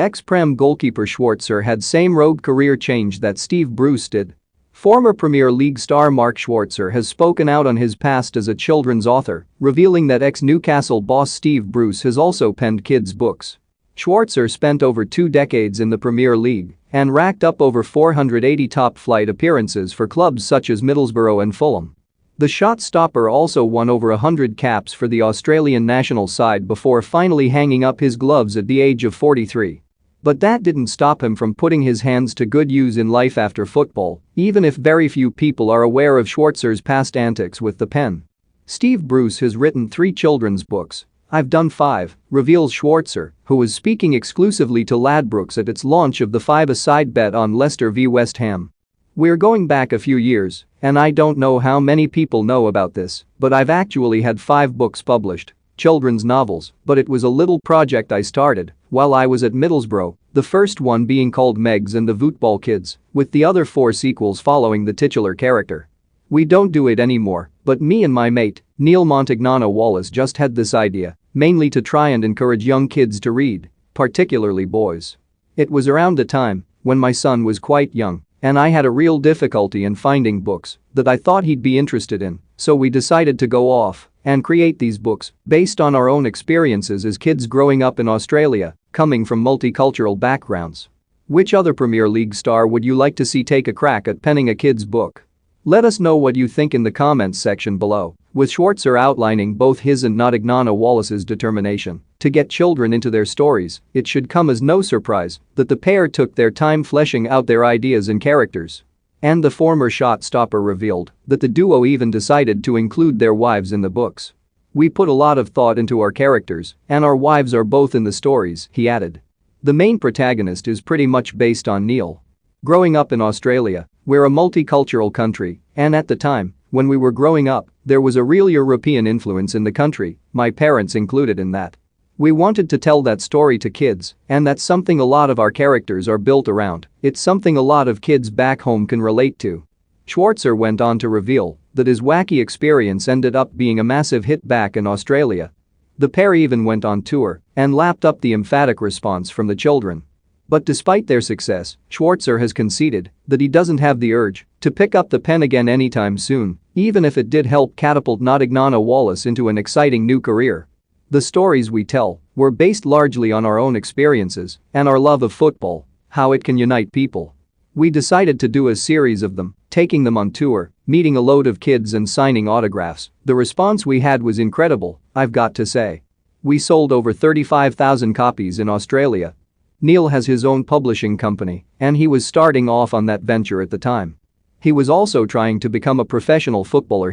Ex-Prem goalkeeper Schwarzer had same rogue career change that Steve Bruce did. Former Premier League star Mark Schwarzer has spoken out on his past as a children's author, revealing that ex-Newcastle boss Steve Bruce has also penned kids' books. Schwarzer spent over 2 decades in the Premier League and racked up over 480 top-flight appearances for clubs such as Middlesbrough and Fulham. The shot stopper also won over 100 caps for the Australian national side before finally hanging up his gloves at the age of 43. But that didn't stop him from putting his hands to good use in life after football, even if very few people are aware of Schwarzer's past antics with the pen. Steve Bruce has written 3 children's books. "I've done 5, reveals Schwarzer, who was speaking exclusively to Ladbrokes at its launch of the 5-a-side bet on Leicester v West Ham. "We're going back a few years, and I don't know how many people know about this, but I've actually had 5 books published, children's novels, but it was a little project I started while I was at Middlesbrough, the first one being called Megs and the Voetbal Kids, with the other 4 sequels following the titular character. We don't do it anymore, but me and my mate, Neil Montagnano Wallace, just had this idea, mainly to try and encourage young kids to read, particularly boys. It was around the time when my son was quite young, and I had a real difficulty in finding books that I thought he'd be interested in, so we decided to go off and create these books based on our own experiences as kids growing up in Australia, coming from multicultural backgrounds. Which other Premier League star would you like to see take a crack at penning a kid's book? Let us know what you think in the comments section below, with Schwarzer outlining both his and Montagnano Wallace's determination to get children into their stories. It should come as no surprise that the pair took their time fleshing out their ideas and characters. And the former shot stopper revealed that the duo even decided to include their wives in the books. "We put a lot of thought into our characters, and our wives are both in the stories," he added. The main protagonist is pretty much based on Neil. "Growing up in Australia, we're a multicultural country, and at the time, when we were growing up, there was a real European influence in the country, my parents included in that. We wanted to tell that story to kids, and that's something a lot of our characters are built around. It's something a lot of kids back home can relate to." Schwarzer went on to reveal that his wacky experience ended up being a massive hit back in Australia. The pair even went on tour and lapped up the emphatic response from the children. But despite their success, Schwarzer has conceded that he doesn't have the urge to pick up the pen again anytime soon, even if it did help catapult Montagnano Wallace into an exciting new career. "The stories we tell were based largely on our own experiences and our love of football, how it can unite people. We decided to do a series of them, taking them on tour, meeting a load of kids and signing autographs. The response we had was incredible, I've got to say. We sold over 35,000 copies in Australia." Neil has his own publishing company, and he was starting off on that venture at the time. He was also trying to become a professional footballer.